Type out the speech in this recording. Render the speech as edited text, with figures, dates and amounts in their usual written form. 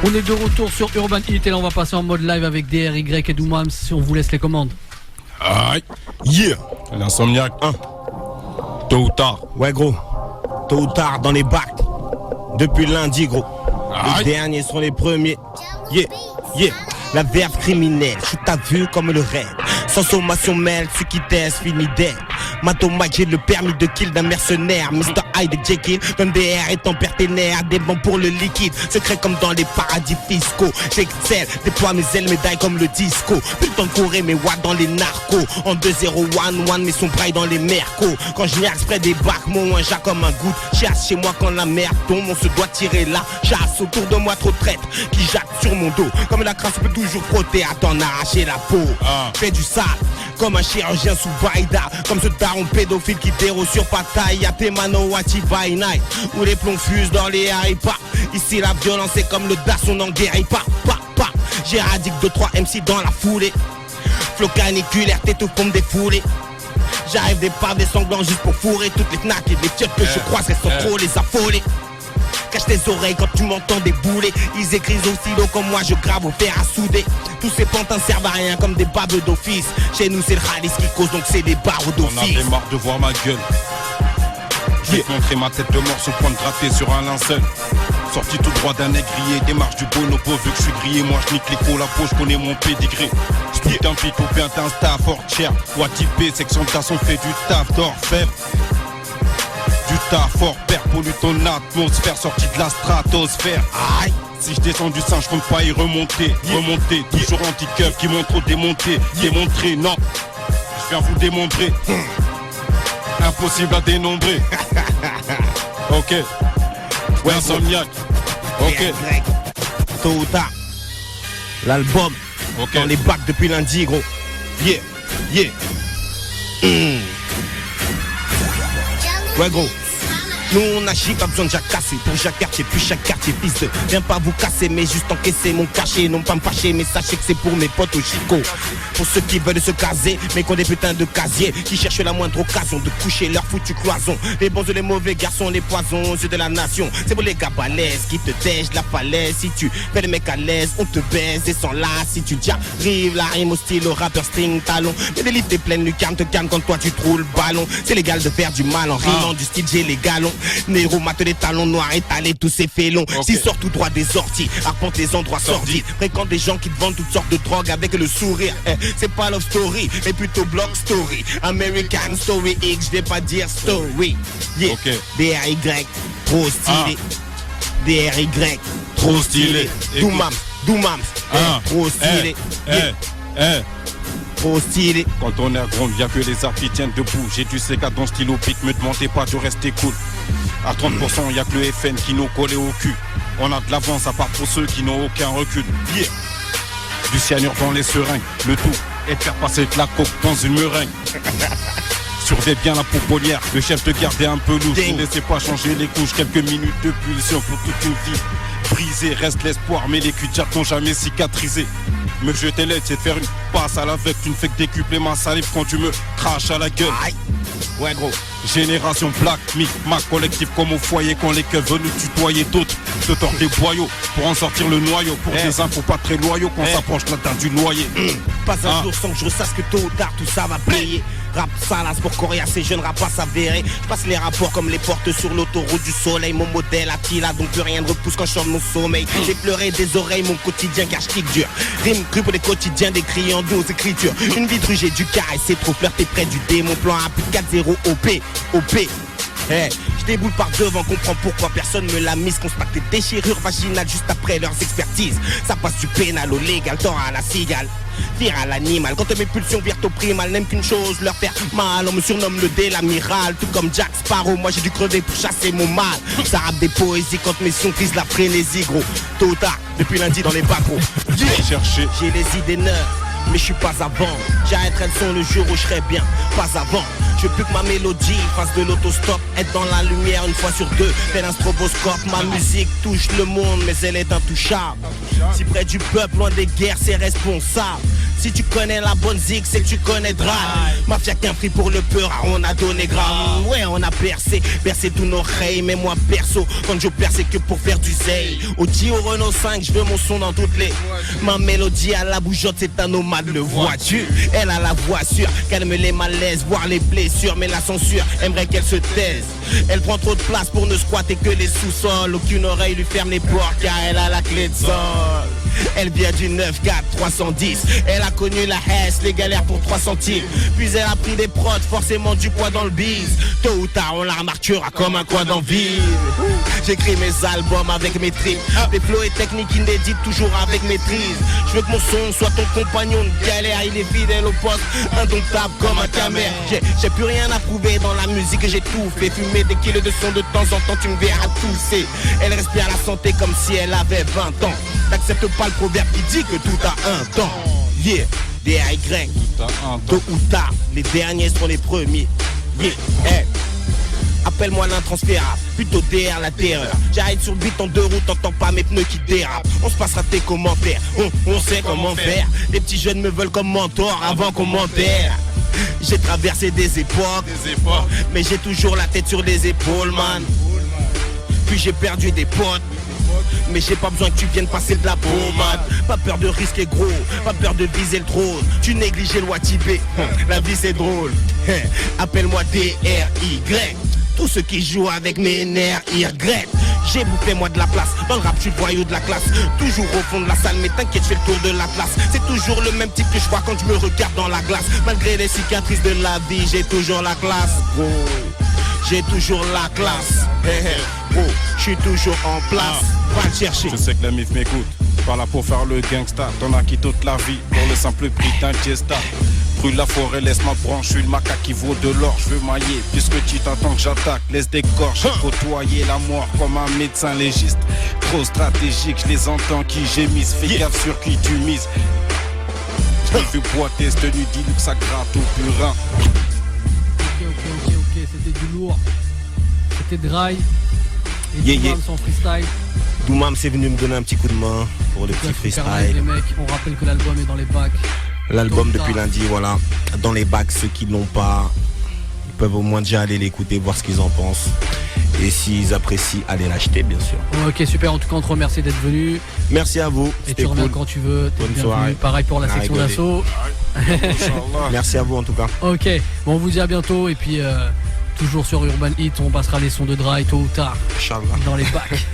On est de retour sur Urban Hit et là on va passer en mode live avec DRY et Doumams si on vous laisse les commandes. Aïe, yeah, l'insomniaque 1. Tôt ou tard. Ouais gros, tôt ou tard dans les bacs. Depuis lundi gros. Aïe. Les derniers sont les premiers. Yeah, yeah. La verve criminelle, je t'as vu comme le rêve. Sans sommation mêle, ce qui teste finit d'aide. Matomac, j'ai le permis de kill d'un mercenaire. Mr. Hyde et Jekyll, donne des airs étant partenaire. Des bons pour le liquide, secret comme dans les paradis fiscaux. J'excelle, déploie mes ailes, médailles comme le disco. Plus le temps de courir mes watts dans les narcos. En 2-0-1-1, mais son braille dans les mercos. Quand je niaque près des bacs, mon jack comme un goutte. Chasse chez moi quand la mer tombe, on se doit tirer la chasse. Autour de moi trop traite, qui jacque sur mon dos. Comme la crasse peut toujours frotter à t'en arracher la peau. Fais du sale, comme un chirurgien sous Baïda. Comme ce daron pédophile qui déroule sur Pataille. Y'a tes Manowati by night, où les plombs fusent dans les haripas. Ici la violence est comme le DAS, on n'en guérit pas. J'éradique 2-3 MC dans la foulée. Flow caniculaire, t'étouffe pour me défouler. J'arrive des parts des sanglants juste pour fourrer toutes les knacks et les fiottes que je croiserai sans trop les affoler. Cache tes oreilles quand tu m'entends débouler. Ils écrivent au stylo comme moi, je grave au fer à souder. Tous ces pantins servent à rien comme des babes d'office. Chez nous c'est le ralice qui cause, donc c'est des barreaux d'office. On avait marre de voir ma gueule. Je vais te montrer ma tête de mort sur point de gratter sur un linceul. Sorti tout droit d'un négrier, démarche du bonobo. Vu que je suis grillé, moi je nique les cols, la peau, je connais mon pédigré. J'pute un pito, bien un staff fort cher. Ou typé, section de tasson fait du taf d'orfèvre. Du taf fort, père, pollue ton atmosphère, sorti de la stratosphère. Aïe. Si je descends du sein, je compte pas y remonter. Remonter, toujours anti-keuf qui m'ont trop démonté. Démontrer, non, je viens vous démontrer. Impossible à dénombrer. Ok. Ouais, insomniaque. Ok. Tôt ou tard, l'album Ok. dans les bacs depuis lundi gros. Yeah, yeah. Ouais gros. Nous on agit, pas besoin de jacasser. Pour chaque quartier, puis chaque quartier fils de. Viens pas vous casser, mais juste encaisser mon cachet. Non pas me fâcher, mais sachez que c'est pour mes potes au chico. Pour ceux qui veulent se caser, mais qui ont des putains de casiers. Qui cherchent la moindre occasion de coucher leur foutu cloison. Les bons et les mauvais garçons, les poisons aux yeux de la nation. C'est pour les gars balèzes qui te tèchent la falaise. Si tu fais les mecs à l'aise, on te baise et sans là. Si tu dis arrive, la rime au style, au rappeur string talon. Mais des livres des pleines lucarnes te calment quand toi tu trouves le ballon. C'est légal de faire du mal en rimant du style, j'ai les galons. Néro mate les talons noirs, étalés tous ces félons. S'ils sortent tout droit des orties, arpente les endroits sordides. Fréquente des gens qui te vendent toutes sortes de drogues avec le sourire. C'est pas love story, mais plutôt block story. American story X, je vais pas dire story. Yeah, DRY, trop stylé. DRY, trop stylé. Doumams, trop stylé. Trop stylé. Quand on est à Grande, y'a que les arts qui tiennent debout. J'ai du Sega dans stylo pic, me demandez pas de rester cool. À 30%, y'a que le FN qui nous collait au cul. On a de l'avance à part pour ceux qui n'ont aucun recul. Yeah. Du cyanure dans les seringues, le tout est de faire passer de la coke dans une meringue. Surveille bien la pouponnière, le chef de garde est un peu louche. Ne laissez pas changer les couches, quelques minutes de pulsion pour toute une vie. Brisé, reste l'espoir, mais les culs de jatte n'ont jamais cicatrisé. Me jeter l'aide, c'est de faire une passe à l'aveugle. Tu ne fais que décupler ma salive quand tu me craches à la gueule. Aïe. Ouais gros. Génération Black, ma collectif comme au foyer quand les keufs veulent tutoyer d'autres. Te tordent des boyaux pour en sortir le noyau. Pour des infos pas très loyaux quand s'approche la date du loyer. Pas un jour sans que je ressasse que tôt ou tard tout ça va payer. Rap salace pour Coréa, ces jeunes rap pas s'avérer. Je passe les rapports comme les portes sur l'autoroute du soleil. Mon modèle Attila, donc plus rien ne repousse quand je chante mon sommeil. J'ai pleuré des oreilles mon quotidien car je kick dur. Rime cru pour les quotidiens décrits en 12 écritures. Une vie drugée du carré, c'est trop flirté près du démon. Plan à plus de 4-0 OP. Je déboule par devant, comprends pourquoi personne me l'a mise. Constate des déchirures vaginales juste après leurs expertises. Ça passe du pénal au légal, tant à la cigale. Vire à l'animal, quand mes pulsions virent au primal, n'aime qu'une chose, leur faire mal. On me surnomme le dé, l'amiral, tout comme Jack Sparrow. Moi j'ai dû crever pour chasser mon mal. Ça rappe des poésies quand mes sons frisent la frénésie, gros. Tôt ou tard, depuis lundi dans les bacs, gros. J'ai les idées neuves, mais je suis pas avant. J'arrêterai le son le jour où je serai bien, pas avant. Je veux plus que ma mélodie fasse de l'autostop. Être dans la lumière une fois sur deux, tel un stroboscope. Ma musique touche le monde, mais elle est intouchable. Si près du peuple, loin des guerres, c'est responsable. Si tu connais la bonne zig, c'est que tu connais Dry. Mafia qu'un prix pour le peur, on a donné grave. Ouais, on a bercé tous nos rayes. Mais moi perso, quand je perce, c'est que pour faire du zay. Audi au Renault 5, je veux mon son dans toutes les. Ma mélodie à la bougeotte, c'est un nomade, le vois-tu. Elle a la voix sûre, calme les malaises, voir les blessures. Mais la censure aimerait qu'elle se taise. Elle prend trop de place pour ne squatter que les sous-sols. Aucune oreille lui ferme les portes car elle a la clé de sol. Elle vient du 9-4 310. Elle a connu la Hesse, les galères pour 3 centimes. Puis elle a pris des prods, forcément du poids dans le bise. Tôt ou tard on la remarquera comme un coin d'envie. J'écris mes albums avec mes tripes. Des flows et techniques inédites toujours avec maîtrise. Je veux que mon son soit ton compagnon de galère. Il est fidèle au poste, indomptable comme un camère. J'ai plus rien à prouver dans la musique, j'ai tout fait. Fumer des kilos de son de temps en temps, tu me verras tousser. Elle respire la santé comme si elle avait 20 ans. T'acceptes pas le proverbe qui dit que tout a un temps. Yeah, DRY, tôt ou tard, les derniers sont les premiers. Yeah, hey. Appelle-moi l'intransférable, plutôt DR la terreur. J'arrive sur le beat en 2 roues, t'entends pas mes pneus qui dérapent. On se passera tes commentaires, on sait comment faire. Les petits jeunes me veulent comme mentor avant commentaire. J'ai traversé des époques, mais j'ai toujours la tête sur les épaules, man. Puis j'ai perdu des potes, mais j'ai pas besoin que tu viennes passer de la pommade. Pas peur de risquer gros, pas peur de viser le trône. Tu négliges les lois Tibet, la vie c'est drôle. Appelle-moi DRY. Tous ceux qui jouent avec mes nerfs, ils regrettent. J'ai bouffé moi de la place, dans le rap je suis le voyou de la classe. Toujours au fond de la salle, mais t'inquiète, je fais le tour de la place. C'est toujours le même type que je vois quand je me regarde dans la glace. Malgré les cicatrices de la vie, j'ai toujours la classe, gros. J'ai toujours la classe, gros, je suis toujours en place. Va le chercher. Je sais que la MIF m'écoute, par là pour faire le gangsta. T'en as qui toute la vie, pour le simple prix d'un Jesta. Brûle la forêt, laisse ma branche, je suis le macaque qui vaut de l'or. Je veux mailler, puisque tu t'attends que j'attaque. Laisse des corps, j'ai côtoyé la mort comme un médecin légiste. Trop stratégique, je les entends qui gémissent. Fais gaffe sur qui tu mises. Je me fais boiter, cette tenue dit que ça gratte au purin. Ok, c'était du lourd. C'était Dry. Et Doumam son freestyle. Doumam c'est venu me donner un petit coup de main pour le petit freestyle. Les mecs, on rappelle que l'album est dans les bacs. L'album depuis lundi, voilà. Dans les bacs, ceux qui l'ont pas, ils peuvent au moins déjà aller l'écouter, voir ce qu'ils en pensent. Et s'ils apprécient, allez l'acheter, bien sûr. Ok, super. En tout cas, on te remercie d'être venu. Merci à vous. Et tu reviens quand tu veux. Bonne soirée. Pareil pour la section d'assaut. Merci à vous, en tout cas. Ok. Bon, on vous dit à bientôt. Et puis, toujours sur Urban Hit, on passera les sons de Dry tôt ou tard. Inch'Allah. Dans les bacs.